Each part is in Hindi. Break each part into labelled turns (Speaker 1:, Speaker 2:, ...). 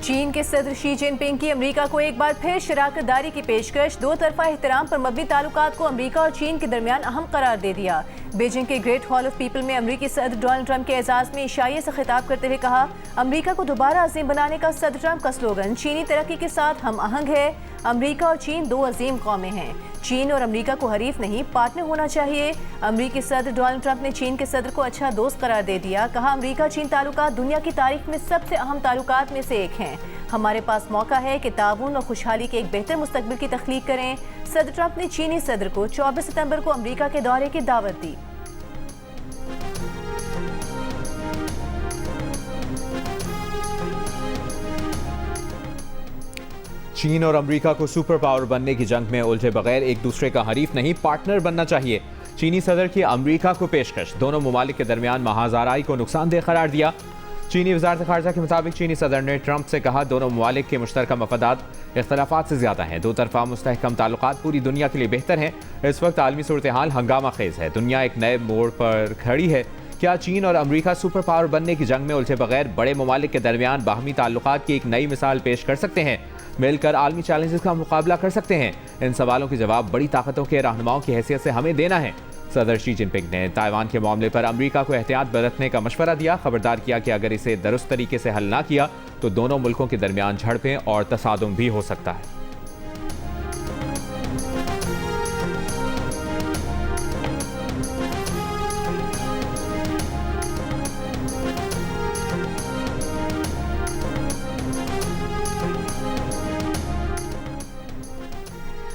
Speaker 1: चीन के सदर शी जिनपिंग की अमेरिका को एक बार फिर शराकतदारी की पेशकश। दो तरफा एहतराम पर मबनी ताल्लुकात को अमेरिका और चीन के दरमियान अहम करार दे दिया। बीजिंग के ग्रेट हॉल ऑफ पीपल में अमेरिकी सदर डोनाल्ड ट्रंप के एजाज में इशारे से खिताब करते हुए कहा, अमेरिका को दोबारा अजीम बनाने का सदर ट्रंप का स्लोगन चीनी तरक्की के साथ हम आहंग है। अमेरिका और चीन दो अजीम कौमें हैं। चीन और अमेरिका को हरीफ नहीं पार्टनर होना चाहिए। अमेरिकी सदर डोनाल्ड ट्रंप ने चीन के सदर को अच्छा दोस्त करार दे दिया। कहा, अमेरिका चीन ताल्लुकात दुनिया की तारीख में सबसे अहम ताल्लुकात में से एक हैं। हमारे पास मौका है कि ताउन और खुशहाली के एक बेहतर मुस्तकबिल की तख्लीक करें। सदर ट्रंप ने चीनी सदर को 24 सितंबर को अमेरिका के दौरे की दावत दी।
Speaker 2: चीन और अमेरिका को सुपर पावर बनने की जंग में उलझे बगैर एक दूसरे का हरीफ नहीं पार्टनर बनना चाहिए। चीनी सदर की अमेरिका को पेशकश। दोनों ममालिक के दरमियान महाजाराई को नुकसानदेह करार दिया। चीनी वजारत खारजा के मुताबिक चीनी सदर ने ट्रंप से कहा, दोनों ममालिक के मुश्तरका मफादात इख्तलाफात से ज्यादा हैं। दो तरफा मुस्तहकम ताल्लुकात पूरी दुनिया के लिए बेहतर हैं। इस वक्त आलमी सूरत हाल हंगामा खेज है। दुनिया एक नए मोड़ पर खड़ी है। क्या चीन और अमेरिका सुपर पावर बनने की जंग में उलझे बगैर बड़े ममालिक के दरमियान बाहमी ताल्लुकात की एक नई मिसाल पेश कर सकते हैं? मिलकर आलमी चैलेंजेस का मुकाबला कर सकते हैं? इन सवालों के जवाब बड़ी ताकतों के रहनुमाओं की हैसियत से हमें देना है। सदर शी जिनपिंग ने ताइवान के मामले पर अमेरिका को एहतियात बरतने का मशवरा दिया। खबरदार किया कि अगर इसे दुरुस्त तरीके से हल ना किया तो दोनों मुल्कों के दरमियान झड़पें और तसादुम भी हो सकता है।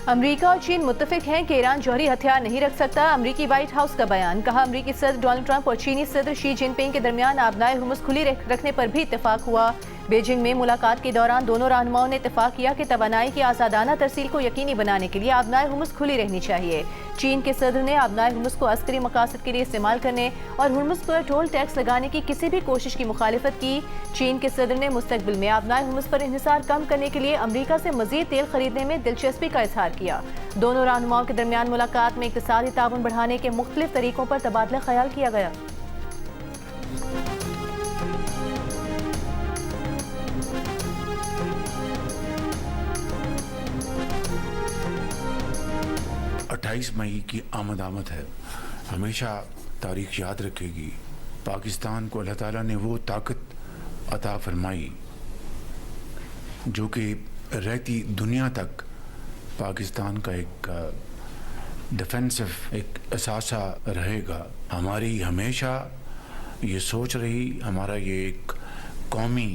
Speaker 1: अमेरिका और चीन मुत्तफिक हैं कि ईरान जौहरी हथियार नहीं रख सकता। अमेरिकी व्हाइट हाउस का बयान। कहा, अमेरिकी सदर डोनाल्ड ट्रंप और चीनी सदर शी जिनपिंग के दरमियान आबनाए हुर्मुज़ खुली रखने पर भी इत्तेफाक हुआ। बीजिंग में मुलाकात के दौरान दोनों रहनुमाओं ने इत्तेफाक किया कि तवानाई की आज़ादाना तरसील को यकीनी बनाने के लिए आबनाए हुर्मुज़ खुली रहनी चाहिए। चीन के सदर ने आबनाए हुर्मुज़ को अस्करी मकासद के लिए इस्तेमाल करने और हुर्मुज़ पर टोल टैक्स लगाने की किसी भी कोशिश की मुखालिफत की। चीन के सदर ने मुस्तकबिल में आबनाए हुर्मुज़ पर इन्हिसार कम करने के लिए अमेरिका से मज़ीद तेल खरीदने में दिलचस्पी का इजहार किया। दोनों रहनुमाओं के दरमियान मुलाकात में इक़्तिसादी ताउन बढ़ाने के मुख्तलिफ तरीकों पर तबादला ख्याल किया गया।
Speaker 3: मई की आमद है। हमेशा तारीख याद रखेगी। पाकिस्तान को अल्लाह ताला ने वो ताकत अता फरमाई जो कि रहती दुनिया तक पाकिस्तान का एक डिफेंसिव एक असासा रहेगा। हमारी हमेशा ये सोच रही, हमारा ये एक कौमी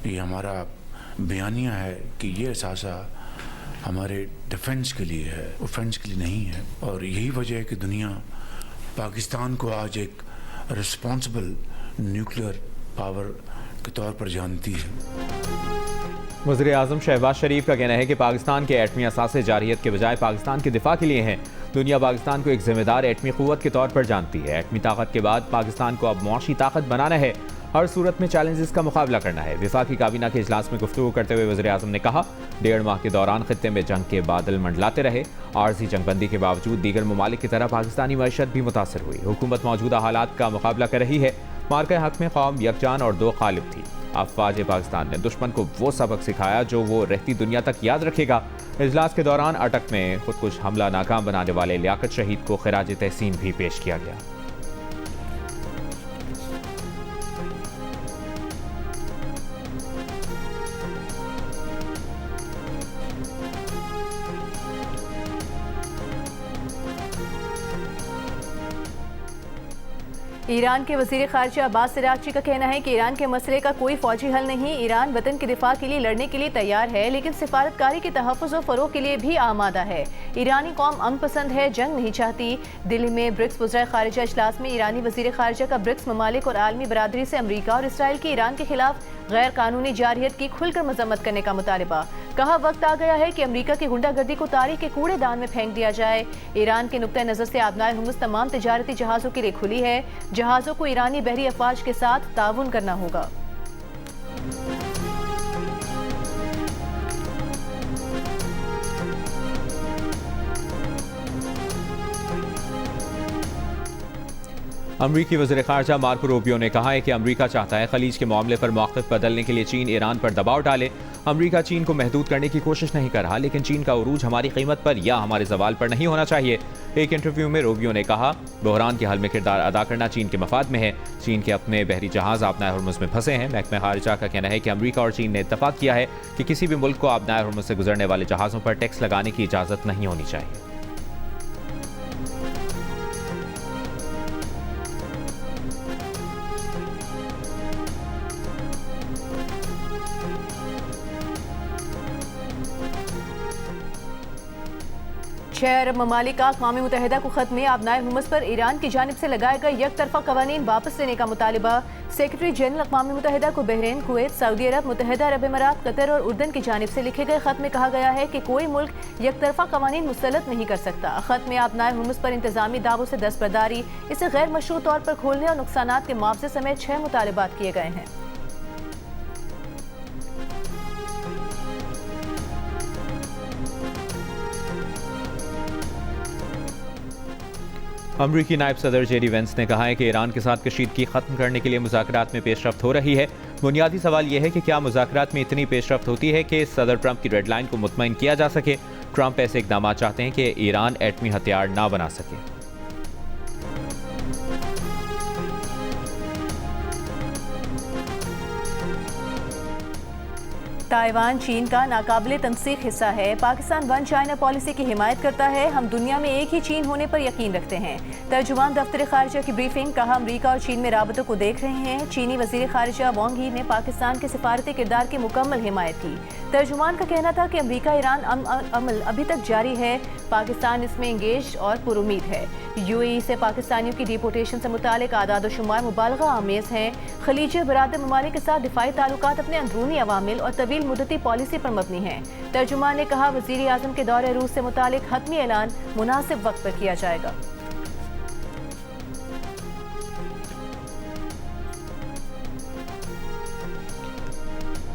Speaker 3: ये हमारा बयानिया है कि ये असासा हमारे डिफेंस के लिए है, ऑफेंस के लिए नहीं है। और यही वजह है कि दुनिया पाकिस्तान को आज एक रिस्पॉन्सिबल न्यूक्लियर पावर के तौर पर जानती है।
Speaker 2: वज़ीर आज़म शहबाज शरीफ का कहना है कि पाकिस्तान के एटमी असासे जारियत के बजाय पाकिस्तान के दिफा के लिए हैं। दुनिया पाकिस्तान को एक जिम्मेदार एटमी क़ुव्वत के तौर पर जानती है। एटमी ताकत के बाद पाकिस्तान को अब मुआशी ताकत बनाना है। हर सूरत में चैलेंजेस का मुकाबला करना है। वफाकी काबीना के इजलास में गुफ्तगू करते हुए वज़ीर आज़म ने कहा, 1.5 माह के दौरान खित्ते में जंग के बादल मंडलाते रहे। आर्जी जंगबंदी के बावजूद दीगर ममालिक की तरह पाकिस्तानी मईशत भी मुतासर हुई। हुकूमत मौजूदा हालात का मुकाबला कर रही है। मार्के हक में कौम यकजान और दो गालिब थी। अफवाज पाकिस्तान ने दुश्मन को वो सबक सिखाया जो वो रहती दुनिया तक याद रखेगा। इजलास के दौरान अटक में खुदकुश हमला नाकाम बनाने वाले लियाकत शहीद को खिराज तहसीन भी पेश किया गया।
Speaker 1: ईरान के वज़ीर ख़ारिजा अब्बास अराग़ची का कहना है कि ईरान के मसले का कोई फ़ौजी हल नहीं। ईरान वतन के दिफा के लिए लड़ने के लिए तैयार है, लेकिन सिफारतकारी के तहफ़्फ़ुज़ और फ़रोग़ के लिए भी आमादा है। ईरानी कौम अमन पसंद है, जंग नहीं चाहती। दिल्ली में ब्रिक्स वज़ीर ख़ारिजा इजलास में ईरानी वज़ीर ख़ारिजा का ब्रिक्स ममालिक और आलमी बरादरी से अमरीका और इसराइल की ईरान के खिलाफ गैर कानूनी जारियत की खुलकर मजम्मत करने का मुतालबा। कहा, वक्त आ गया है कि अमरीका की गुंडागर्दी को तारीख के कूड़ेदान में फेंक दिया जाए। ईरान के नुक्ता नज़र से आबनाए हुर्मुज़ तमाम तिजारती जहाज़ों के लिए खुली है। जहाज़ों को ईरानी बहरी अफवाज के साथ ताउन करना होगा।
Speaker 2: अमरीकी वज़ीर ख़ारजा मार्को रूबियो ने कहा है कि अमरीका चाहता है खलीज के मामले पर मौक़िफ़ बदलने के लिए चीन ईरान पर दबाव डाले। अमरीका चीन को महदूद करने की कोशिश नहीं कर रहा, लेकिन चीन का उरूज हमारी कीमत पर या हमारे ज़वाल पर नहीं होना चाहिए। एक इंटरव्यू में रूबियो ने कहा, बहरान के हल में किरदार अदा करना चीन के मफाद में है। चीन के अपने बहरी जहाज़ आबनाए हुर्मुज़ में फंसे हैं। महकमा ख़ारिजा का कहना है कि अमरीका और चीन ने इत्तफ़ाक़ किया है कि किसी भी मुल्क को आबनाए हुर्मुज़ से गुजरने वाले जहाज़ों पर टैक्स लगाने की इजाज़त नहीं होनी चाहिए।
Speaker 1: छह अरब ममालिक का अक़वाम मुत्तहिदा को ख़त में आबनाए हुर्मुज़ पर ईरान की जानिब से लगाए गए एक तरफ़ा क़वानीन वापस लेने का मुतालिबा। सेक्रेटरी जनरल अक़वाम मुत्तहिदा को बहरीन, कुवैत, सऊदी अरब, मुत्तहिदा अरब अमारात, कतर और उर्दन की जानिब से लिखे गए ख़त में कहा गया है कि कोई मुल्क एक तरफ़ा क़वानीन मुसल्लत नहीं कर सकता। ख़त में आबनाए हुर्मुज़ पर इंतज़ामी दावों से दस्तबरदारी, इसे गैर मशरूत तौर पर खोलने और नुकसानात के मुआवजे समेत 6 मुतालिबात किए गए हैं।
Speaker 2: अमरीकी नायब सदर जेडी वेंस ने कहा है कि ईरान के साथ कशीदगी खत्म करने के लिए मुज़ाकरात में पेशरफ्त हो रही है। बुनियादी सवाल यह है कि क्या मुज़ाकरात में इतनी पेशरफ्त होती है कि सदर ट्रंप की रेड लाइन को मुतमईन किया जा सके। ट्रंप ऐसे इकदाम चाहते हैं कि ईरान एटमी हथियार ना बना सके।
Speaker 1: ताइवान चीन का नाकाबिले तनसीख हिस्सा है। पाकिस्तान वन चाइना पॉलिसी की हिमायत करता है। हम दुनिया में एक ही चीन होने पर यकीन रखते हैं। तर्जुमान दफ्तर खारिजा की ब्रीफिंग, कहा अमरीका और चीन में राबतों को देख रहे हैं। चीनी वजीर खारिजा वांग यी ने पाकिस्तान के सिफारती किरदार की मुकम्मल हिमायत की। तर्जुमान का कहना था कि अमरीका ईरान अमल अभी तक जारी है। पाकिस्तान इसमें इंगेज और पुरुमीद है। यूएई से पाकिस्तानियों की डिपोटेशन से मुतालिक आदाद शुमार मुबालगा आमेज हैं। खलीजी बरादर ममालिक के साथ दिफाई ताल्लुकात अपने अंदरूनी अवामिल और तवील मुद्दती पॉलिसी पर मबनी है। तर्जुमान ने कहा, वज़ीर आज़म के दौरे रूस से मुतालिक हतमी ऐलान मुनासिब वक्त पर किया जाएगा।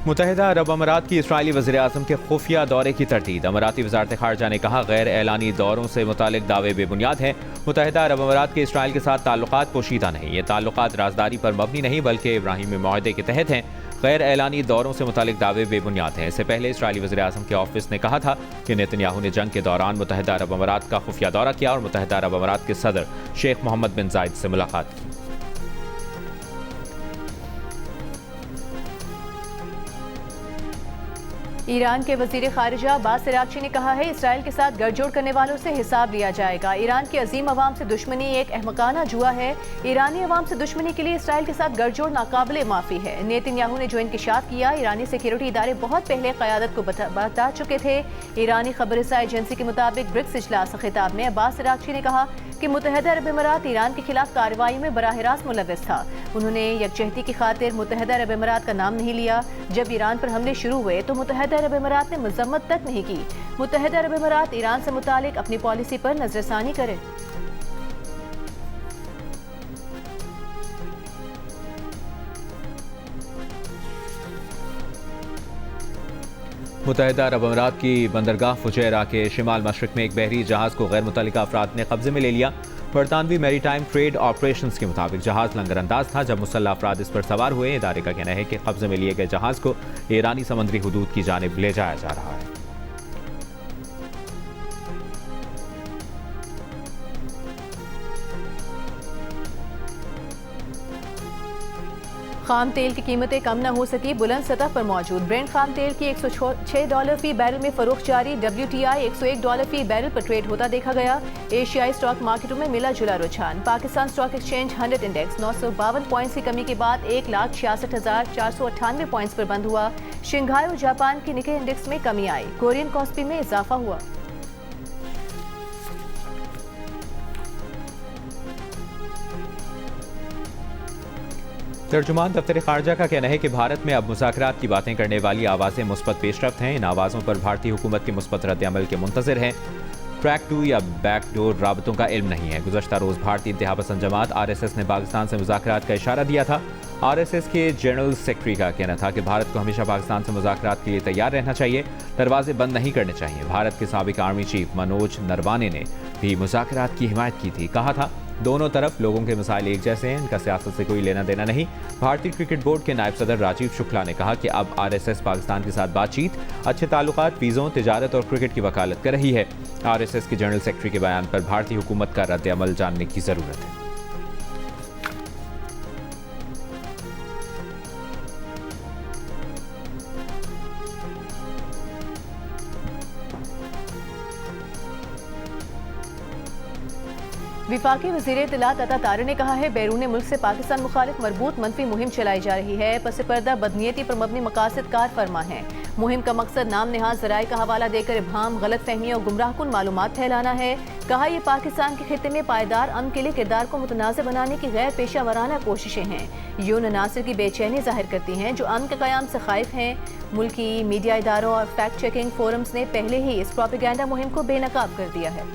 Speaker 2: मुत्तहिदा अरब अमारात की इसराइली वज़ीर आज़म के खुफिया दौरे की तरदीद। अमाराती वज़ारत ख़ारजा ने कहा, गैर एलानी दौरों से मुतालिक दावे बेबुनियाद हैं। मुत्तहिदा अरब अमारात के इसराइल के साथ ताल्लुकात पोशीदा नहीं। ये ताल्लुकात राजदारी पर मबनी नहीं बल्कि इब्राहिमी मुआहदे के तहत हैं। गैर एलानी दौरों से मुतालिक दावे बेबुनियाद हैं। इससे पहले इसराइली वज़ीर आज़म के ऑफिस ने कहा था कि नेतन्याहू ने जंग के दौरान मुत्तहिदा अरब अमारात का खुफिया दौरा किया और मुत्तहिदा अरब अमारात के सदर शेख मोहम्मद बिन जायद से मुलाकात की।
Speaker 1: ईरान के वजीर खारिजा अब्बास अरागची ने कहा है, इसराइल के साथ गठजोड़ करने वालों से हिसाब लिया जाएगा। ईरान की अजीम अवाम से दुश्मनी एक अहमकाना जुआ है। ईरानी अवाम से दुश्मनी के लिए इसराइल के साथ गठजोड़ नाकाबिले माफ़ी है। नेतन्याहू ने जो इंकशाफ किया, ईरानी सिक्योरिटी इदारे बहुत पहले क़यादत को बता चुके थे। ईरानी खबरसा एजेंसी के मुताबिक ब्रिक्स इजलास खिताब में अब्बास अरागची ने कहा कि मुत्तहिदा अरब अमारात ईरान के खिलाफ कार्रवाई में बराह रास्त मुलव्वस था। उन्होंने यकजहती की खातिर मुत्तहिदा अरब अमारात का नाम नहीं लिया। जब ईरान पर हमले शुरू हुए तो मुत्तहिदा अरब अमारात ने मजम्मत तक नहीं की। मुत्तहिदा अरब अमारात ईरान से मुतालिक अपनी पॉलिसी पर नजरसानी करे।
Speaker 2: मुत्तहिदा अरब अमारात की बंदरगाह फुजैरा के शिमाल मशरक में एक बहरी जहाज़ को गैर मुतल्लिका अफराद ने कब्जे में ले लिया। बरतानवी मैरीटाइम ट्रेड ऑपरेशंस के मुताबिक जहाज़ लंगरअंदाज था जब मुसल्लह अफराद इस पर सवार हुए। इदारे का कहना है कि कब्जे में लिए गए जहाज़ को ईरानी समुद्री हुदूद की जानिब ले जाया जा रहा है।
Speaker 1: खाम तेल की कीमतें कम न हो सकी, बुलंद सतह पर मौजूद। ब्रेंट खाम तेल की $106 फी बैरल में फरोख्त जारी। WTI $101 फी बैरल पर ट्रेड होता देखा गया। एशियाई स्टॉक मार्केटों में मिला जुला रुझान। Pakistan stock exchange 100 index 952 points की कमी के बाद 1,66,498 पॉइंट्स पर बंद हुआ। शंघाई और जापान के निके इंडेक्स में कमी आई। कोरियन कॉस्पी में इजाफा हुआ।
Speaker 2: तर्जुमान दफ्तर खारजा का कहना है कि भारत में अब मुज़ाकरात की बातें करने वाली आवाज़ें मुस्बत पेशरफ्त हैं। इन आवाज़ों पर भारतीय हुकूमत की मुस्बत रद्द-ए-अमल के मुंतज़िर हैं। ट्रैक टू या बैकडोर राबतों का इल्म नहीं है। गुज़श्ता रोज़ भारतीय इंतहापसंद जमात RSS ने पाकिस्तान से मुज़ाकरात का इशारा दिया था। RSS के जनरल सेक्रेटरी का कहना था कि भारत को हमेशा पाकिस्तान से मुज़ाकरात के लिए तैयार रहना चाहिए, दरवाजे बंद नहीं करने चाहिए। भारत के साबिक आर्मी चीफ मनोज नरवाने ने भी मुज़ाकरात की हिमायत की थी। कहा था दोनों तरफ लोगों के मसाइल एक जैसे हैं, इनका सियासत से कोई लेना देना नहीं। भारतीय क्रिकेट बोर्ड के नायब सदर राजीव शुक्ला ने कहा कि अब RSS पाकिस्तान के साथ बातचीत, अच्छे ताल्लुकात, वीज़ों, तिजारत और क्रिकेट की वकालत कर रही है। RSS के जनरल सेक्रेटरी के बयान पर भारतीय हुकूमत का रद्द अमल जानने की ज़रूरत है।
Speaker 1: विफाकी वज़ीर इत्तलात अता तारे ने कहा है बैरून मुल्क से पाकिस्तान मुखालिफ मरबूत मनफी मुहिम चलाई जा रही है। पस पर्दा बदनीयती पर मबनी मकासद कार फरमा है। मुहिम का मकसद नाम नहाज ज़राए का हवाला देकर इब्हाम, गलत फहमी और गुमराहकुन मालूमात फैलाना है। कहा यह पाकिस्तान के खित्ते में पायदार अमन के लिए किरदार को मुतनाज़ बनाने की गैर पेशा वराना कोशिशें हैं। ये उन अनासर की बेचैनी जाहिर करती हैं जो अमन के क़याम से खाइफ हैं। मुल्की मीडिया इदारों और फैक्ट चेकिंग फोरम्स ने पहले ही इस प्रोपेगेंडा मुहिम को बेनकाब कर दिया है।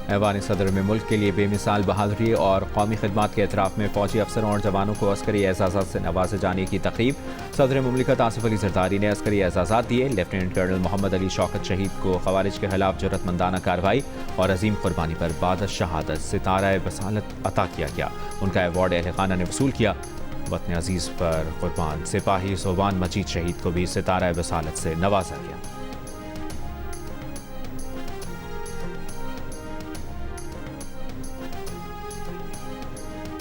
Speaker 2: ऐवान सदर में मुल्क के लिए बेमिसाल बहादुरी और कौमी खिदमात के एतराफ़ में फ़ौजी अफसरों और जवानों को अस्करी एजाज़ात से नवाजे जाने की तक़रीब। सदर मुमलिकत आसिफ अली ज़रदारी ने अस्करी एजाज़ात दिए। लेफ्टिनेंट कर्नल मोहम्मद अली शौकत शहीद को ख़वारिज के खिलाफ जुर्रतमंदाना कार्रवाई और अजीम कुर्बानी पर बाद शहादत सितारा बसालत अता किया गया। उनका एवार्ड अहले खाना ने वसूल किया। वतन अजीज़ पर कुर्बान सिपाही सोबान मजीद शहीद को भी सितारा बसालत से नवाजा गया।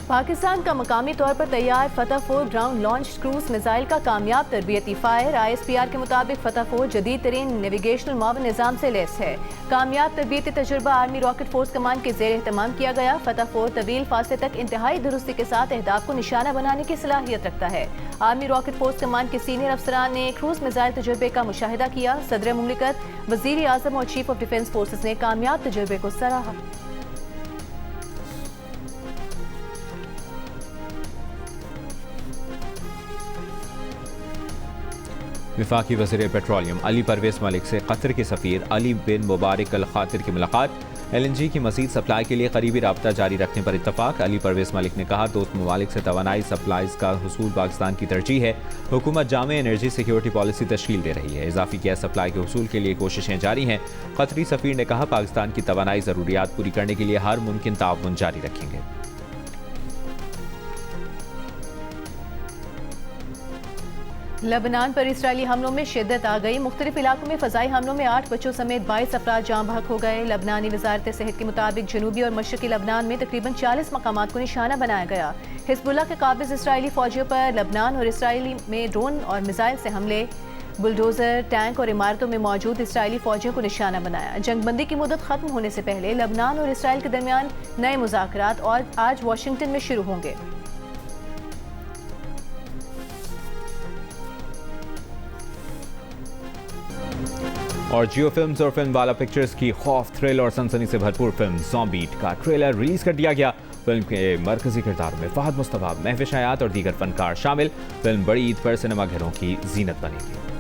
Speaker 1: पाकिस्तान का मकामी तौर पर तैयार फतह 4 ग्राउंड लॉन्च क्रूज मिसाइल का कामयाब तरबियती फायर। ISPR के मुताबिक फतह 4 जदीद तरीन नेविगेशनल मावन निज़ाम से लैस है। कामयाब तरबियती तजुर्बा आर्मी रॉकेट फोर्स कमान के ज़ेर एहतमाम किया गया। फतह 4 तवील फासले तक इंतहाई दुरुस्ती के साथ अहदाफ को निशाना बनाने की सलाहियत रखता है। आर्मी रॉकेट फोर्स कमान के सीनियर अफसरान ने क्रूज मिसाइल तजुर्बे का मुशाहिदा किया। सदर मुमलिकत, वज़ीर आज़म और चीफ ऑफ डिफेंस फोर्सेस ने कामयाब तजुर्बे को सराहा।
Speaker 2: वफाकी वज़ीर पेट्रोलियम अली परवेज़ मलिक से कतर के सफ़ीर अली बिन मुबारक अल खातिर की मुलाकात। LNG की मज़ीद सप्लाई के लिए करीबी राब्ता जारी रखने पर इत्तफाक। अली परवेज़ मलिक ने कहा दोस्त ममालिक से तवानाई सप्लाईज़ का हुसूल पाकिस्तान की तरजीह है। हुकूमत जामे एनर्जी सिक्योरिटी पॉलिसी तश्कील दे रही है। इजाफी गैस सप्लाई के हुसूल के लिए कोशिशें जारी हैं। कतरी सफ़ीर ने कहा पाकिस्तान की तवानाई ज़रूरियात पूरी करने के लिए हर मुमकिन ताउन जारी रखेंगे।
Speaker 1: लबनान पर इसराइली हमलों में शिद्दत आ गई। मुख्तलिफ इलाकों में फ़ज़ाई हमलों में 8 बच्चों समेत 22 अफराद जाँ बहक हो गए। लबनानी वज़ारत सेहत के मुताबिक जनूबी और मशरक़ी लबनान में तकरीबन 40 मकामात को निशाना बनाया गया। हिज़्बुल्लाह के काबिज़ इसराइली फ़ौजियों पर लबनान और इसराइल में ड्रोन और मिसाइल से हमले, बुलडोज़र, टैंक और इमारतों में मौजूद इसराइली फ़ौजियों को निशाना बनाया। जंगबंदी की मुद्दत ख़त्म होने से पहले लबनान और इसराइल के दरमियान नए मुज़ाकरात और आज वाशिंगटन में शुरू होंगे।
Speaker 2: और जियो फिल्म्स और फिल्म वाला पिक्चर्स की खौफ, थ्रिल और सनसनी से भरपूर फिल्म ज़ॉम्बीट का ट्रेलर रिलीज कर दिया गया। फिल्म के मरकजी किरदारों में फहद मुस्तफा, महविश हयात और दीगर फनकार शामिल। फिल्म बड़ी ईद पर सिनेमा घरों की जीनत बनेगी।